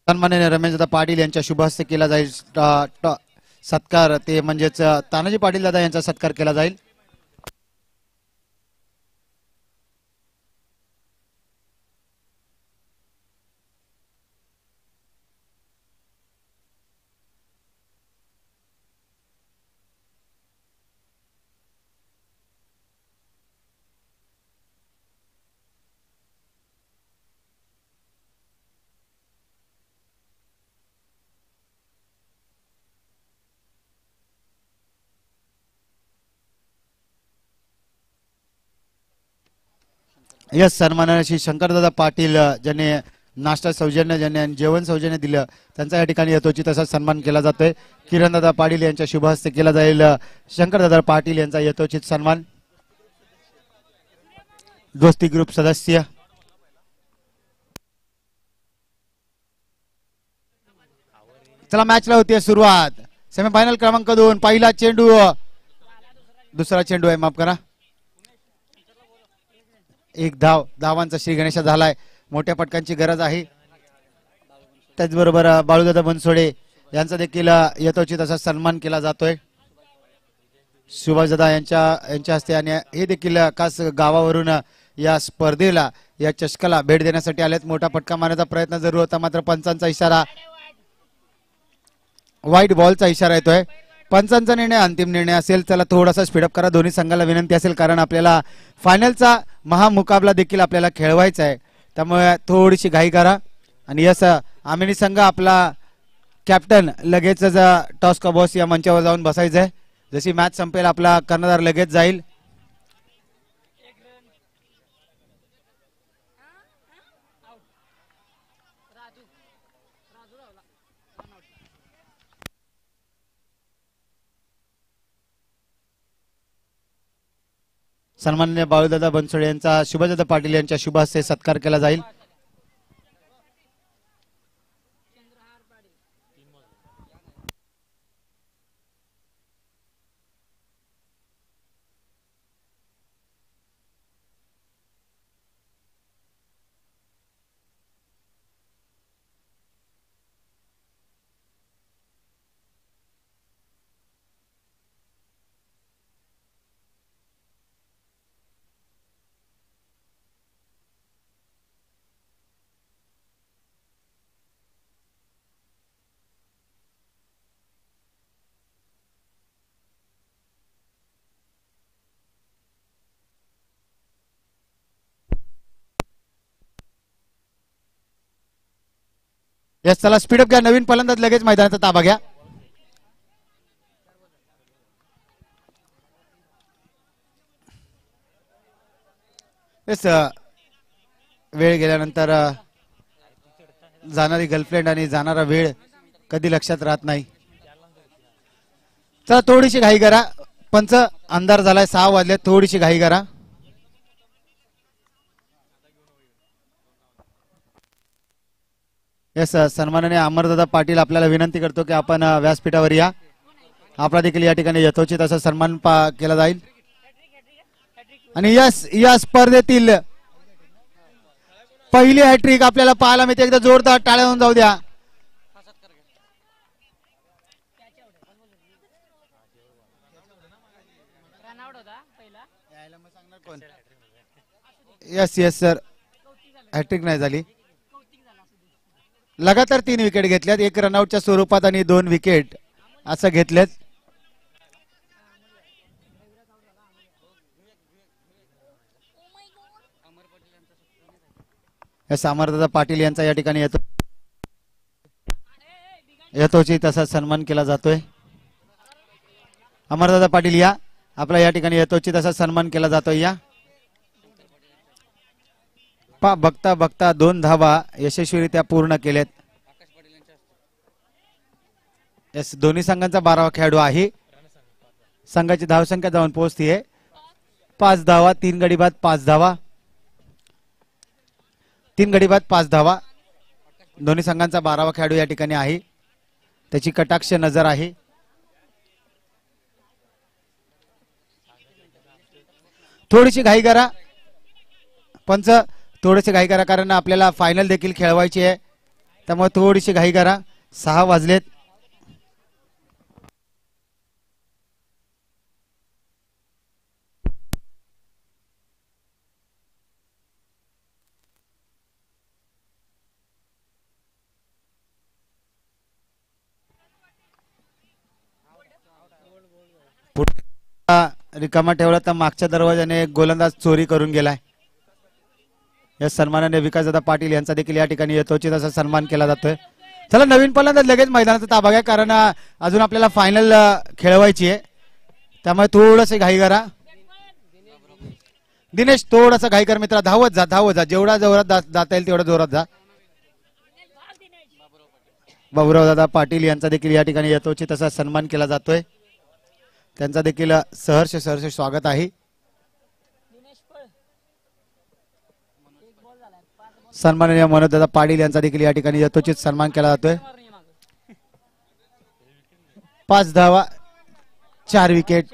सन्माननीय रमेशदादा पाटील यांच्या शुभ हस्ते केला जाईल सत्कार, ते म्हणजेच तानाजी पाटील दादा यांचा सत्कार केला जाईल। यस, सन्माननीय श्री शंकरदादा पाटील ज्यांनी नाश्ता सौजन्य, ज्यांनी जेवण सौजन्य दिलं, त्यांचा या ठिकाणी यथोचित असा सन्मान केला जातोय। किरणदादा पाटील यांच्या शुभ हस्ते केला जाईल शंकरदादा पाटील यांचा यथोचित सन्मान। दोस्ती ग्रुप सदस्य चला, मॅचला होती सुरुवात। सेमीफायनल क्रमांक 2, पहिला चेंडू, दुसरा चेंडू आहे, माफ करा, एक धाव, धावांचा श्री गणेश झालाय। मोठ्या पटकांची गरज आहे। त्याचबरोबर बाळूदादा बनसोडे यांचा देखील यथोचित असा सन्मान केला जातोय सुभाषदादा यांच्या हस्ते। आणि हे देखील खास गावावरून या स्पर्धेला, या चषकाला भेट देण्यासाठी आलेत। मोठा फटका मारण्याचा प्रयत्न जरूर होता, मात्र पंचांचा इशारा, व्हाईट बॉलचा इशारा येतोय। पंचांचा निर्णय अंतिम निर्णय असेल। चला, थोडासा स्पीडअप करा, दोन्ही संघाला विनंती असेल, कारण आपल्याला फायनलचा महामुकाबला देखील आपल्याला खेळवायचा आहे, त्यामुळे थोडीशी घाई करा। आणि यस, आमिनी संघ आपला कॅप्टन लगेचच टॉस का बॉस या मंचावर जाऊन बसायचं आहे। जशी मॅच संपेल आपला कर्णधार लगेच जाईल। सन्माननीय बाळूदादा बनसोडे यांचा शुभदादा पाटील यांच्या शुभ हस्ते सत्कार केला जाईल। यस, चला स्पीडअप घ्या, नवीन फलंदाज लगेच मैदानाचा ताबा घ्या। यस, वेळ गेल्यानंतर जाणारी गर्लफ्रेंड आणि जाणारा वेळ कधी लक्षात राहत नाही। चला, थोडीशी घाई करा, पंच अंधार झालाय, 6 वाजले, थोडीशी घाई करा। यस, सन्माननीय अमरदादा पाटील आपल्याला विनंती करतो की आपण व्यासपीठावर या, आपला देखील या ठिकाणी यथोचित असा सन्मान केला जाईल। आणि यस, या स्पर्धेतील पहिली हॅट्रिक आपल्याला पाहायला मिळते। एकदा जोरदार टाळ्या होऊन जाऊ द्या। यस यस सर, हॅट्रिक नाही झाली, लगातार 3 विकेट घेतल्यात, 1 रनआउटच्या स्वरूपात आणि 2 विकेट असं घेतलेत। अमरदादा पाटील यांचा या ठिकाणी यथोचित असा सन्मान केला जातोय। अमरदादा पाटील या, आपला या ठिकाणी यथोचित असा सन्मान केला जातोय। या बघता बघता 2 धावा यशस्वीरित्या पूर्ण केलेत। यस, दोन्ही संघांचा 12वा खेळाडू आहे। संघाची धावसंख्या जाऊन पोहोचतीये 5 धावा, 3 गडी बाद 5 धावा, 3 गडी बाद 5 धावा। दोन्ही संघांचा 12वा खेळाडू या ठिकाणी आहे, त्याची कटाक्ष नजर आहे। थोडीशी घाई करा पंच, थोडेसे घाई करा, कारण आपल्याला फायनल देखील खेळवायची आहे। त्यामुळे थोडीशी घाई करा. 6 वाजलेत. रिकामा ठेवला तर मागच्या दरवाजाने गोलंदाज चोरी करून गेलाय. या सन्मानाने विकासदादा पाटील यांचा देखील या ठिकाणी यथोचित असा सन्मान केला जातोय. चला नवीन फलंदाज लगेच मैदानाचा ताबा घ्या, कारण अजून आपल्याला फायनल खेळवायची आहे. त्यामुळे थोडंसं घाई करा. दिनेश थोडासा घाई कर मित्रा. धावत जा जेवढा जोरात जाता येईल तेवढा जोरात जा. बाबूराव दादा पाटील यांचा देखील या ठिकाणी यथोचित असा सन्मान केला जातोय. त्यांचा देखील सहर्ष स्वागत आहे. सन्माननीय मनोजदादा पाटील यांचा देखील या ठिकाणी यथोचित सन्मान केला जातोय. 5 धावा 4 विकेट.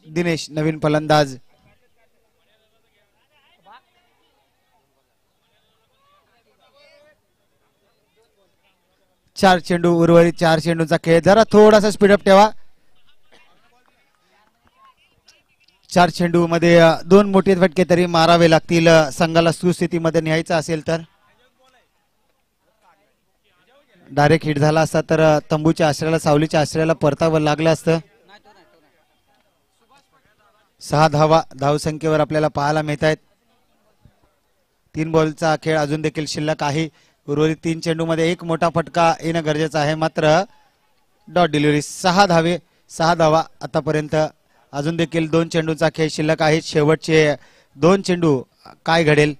दिनेश नवीन फलंदाज. चार चेंडू उर्वरित 4 चेंडूंचा खेळ. जरा थोडासा स्पीडअप ठेवा. 4 चेंडू मध्ये 2 मोठे फटके तरी मारावे लागतील संघाला सुस्थितीमध्ये न्यायचा असेल तर. डायरेक्ट हिट झाला असता तर तंबूच्या आश्रयाला सावलीच्या आश्रयाला परतावं लागलं असतं. 6 धावा धावसंख्येवर आपल्याला पाहायला मिळत आहेत. 3 बॉलचा खेळ अजून देखील शिल्लक आहे. उर्वरित 3 चेंडू मध्ये 1 मोठा फटका येणं गरजेचं आहे. मात्र डॉट डिलिव्हरी. 6 धावा आतापर्यंत. अजून देखील 2 चेंडूचा खेळ शिल्लक आहे. शेवटचे 2 चेंडू काय घडेल.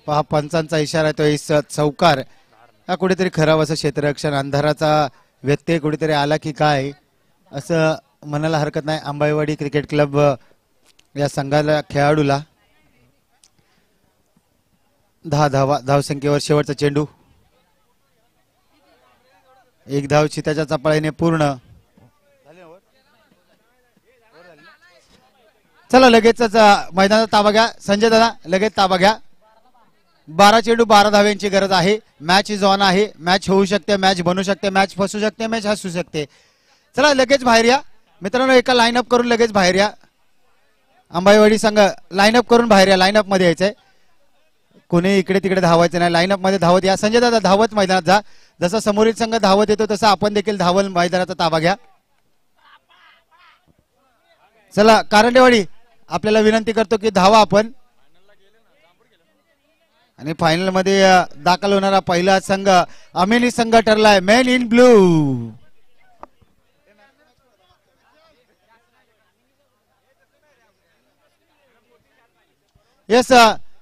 पहा पंचांचा इशारा तो चौकार. हा कुठेतरी खराब असं क्षेत्ररक्षण. अंधाराचा व्यत्यय कुठेतरी आला की काय असं म्हणायला हरकत नाही. अंबाईवाडी क्रिकेट क्लब या संघाला खेळाडूला. 10 धावा धावसंख्येवर शेवटचा चेंडू. 1 धाव चिताच्या चपाळीने पूर्ण. चला लगेचच मैदानाचा ताबा घ्या संजय दादा. लगेच ताबा घ्या. 12 चेंडू 12 धाव्यांची गरज आहे. मॅच इज ऑन आहे. मॅच होऊ शकते, मॅच बनू शकते, मॅच फसू शकते, मॅच हसू शकते. चला लगेच बाहेर या मित्रांनो. एका लाईनअप करून लगेच बाहेर या. अंबाईवाडी संघ लाईनअप करून बाहेर या. लाईनअप मध्ये यायचंय. कोणी इकडे तिकडे धावायचं नाही. लाईनअप मध्ये धावत या. संजय दादा धावत मैदानात जा. जसं समोरील संघ धावत येतो तसं आपण देखील धावल मैदानाचा ताबा घ्या. चला कारंडेवाडी आपल्याला विनंती करतो की धावा आपण. आणि फायनल मध्ये दाखल होणारा पहिला संघ अमेनी संघ ठरलाय. Man in blue. Yes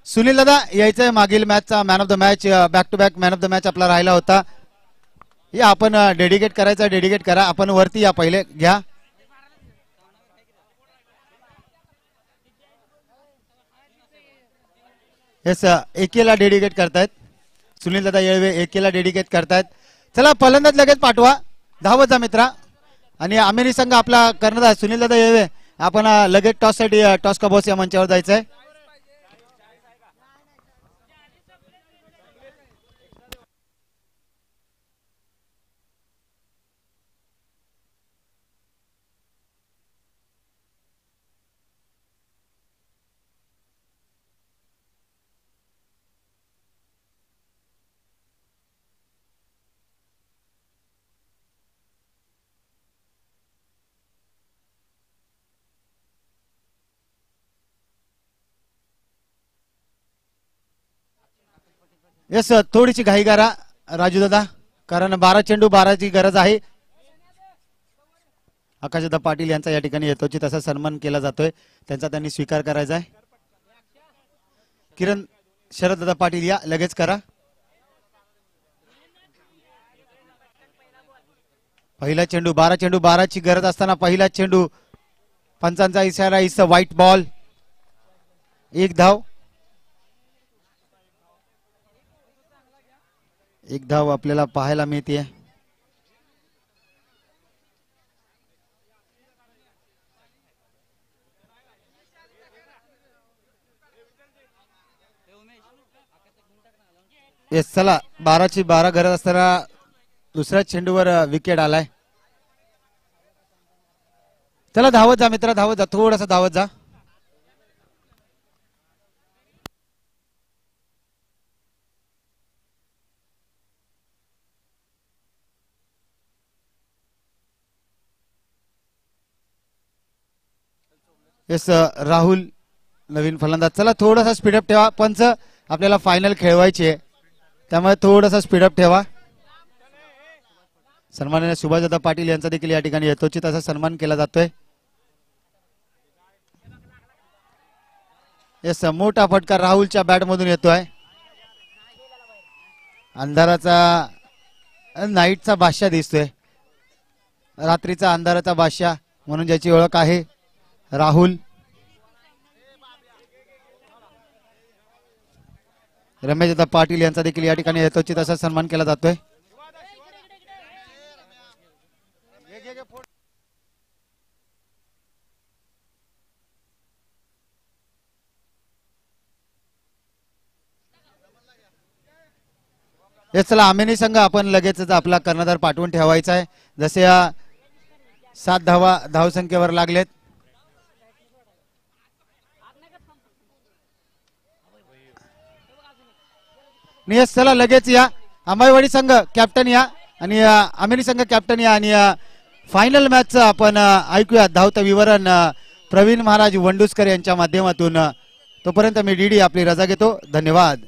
Sunil दादा यायचंय. मागील मॅचचा man of the match back to back man of the match आपला राहिला होता. या आपण डेडिकेट करायचा. डेडिकेट करा. आपण वरती या पहिले घ्या. येस एकेला डेडिकेट करतायत. सुनील दादा येळवे एकेला डेडिकेट करतायत. चला फलंदाज लगेच पाठवा. धावत जा मित्रा. आणि अमेरी संघ आपला कर्णधार सुनील दादा येळवे आपण लगेच टॉस साठी टॉस का बॉस या मंचावर जायचंय. येस थोडीशी घाई करा राजू दादा, कारण 12 चेंडू 12ची गरज आहे. आकाशदादा पाटील यांचा या ठिकाणी यथोचित असा सन्मान केला जातोय. त्यांचा त्यांनी स्वीकार करायचा आहे. किरण शरददादा पाटील या लगेच करा. पहिला चेंडू 12 चेंडू 12ची गरज असताना पहिला चेंडू. पंचांचा इशारा इस व्हाईट बॉल. 1 धाव. 1 धाव आपल्याला पाहायला मिळते. येस चला 12ची 12 गरज असताना दुसऱ्या चेंडूवर विकेट आलाय. चला धावत जा मित्रा, धावत जा, थोडासा धावत जा. येस राहुल नवीन फलंदाज. चला थोडासा स्पीडअप ठेवा, पंच आपल्याला फायनल खेळवायची आहे त्यामुळे थोडासा स्पीडअप ठेवा. सन्माननीय सुभाषदादा पाटील यांचा देखील या ठिकाणी यथोचित असा सन्मान केला जातोय. येस मोठा फटका राहुलच्या बॅट मधून येतोय. अंधाराचा नाईटचा बादशाह दिसतोय, रात्रीचा अंधाराचा बादशाह म्हणून ज्याची ओळख आहे राहुल. रमेशदादा पाटील यांचा देखील या ठिकाणी यथोचित असा सन्मान केला जातोय. चला आमेनी संघ आपण लगेचच आपला कर्णधार पाठवून ठेवायचा आहे. जसे या 7 धावसंख्येवर लागलेत. नियस चला लगेच या. अंबाईवाडी संघ कॅप्टन या आणि आमेनी संघ कॅप्टन या आणि फायनल मॅचचं आपण ऐकूया धावतं विवरण प्रवीण महाराज वंडुस्कर यांच्या माध्यमातून. तोपर्यंत मी डीडी आपली रजा घेतो. धन्यवाद.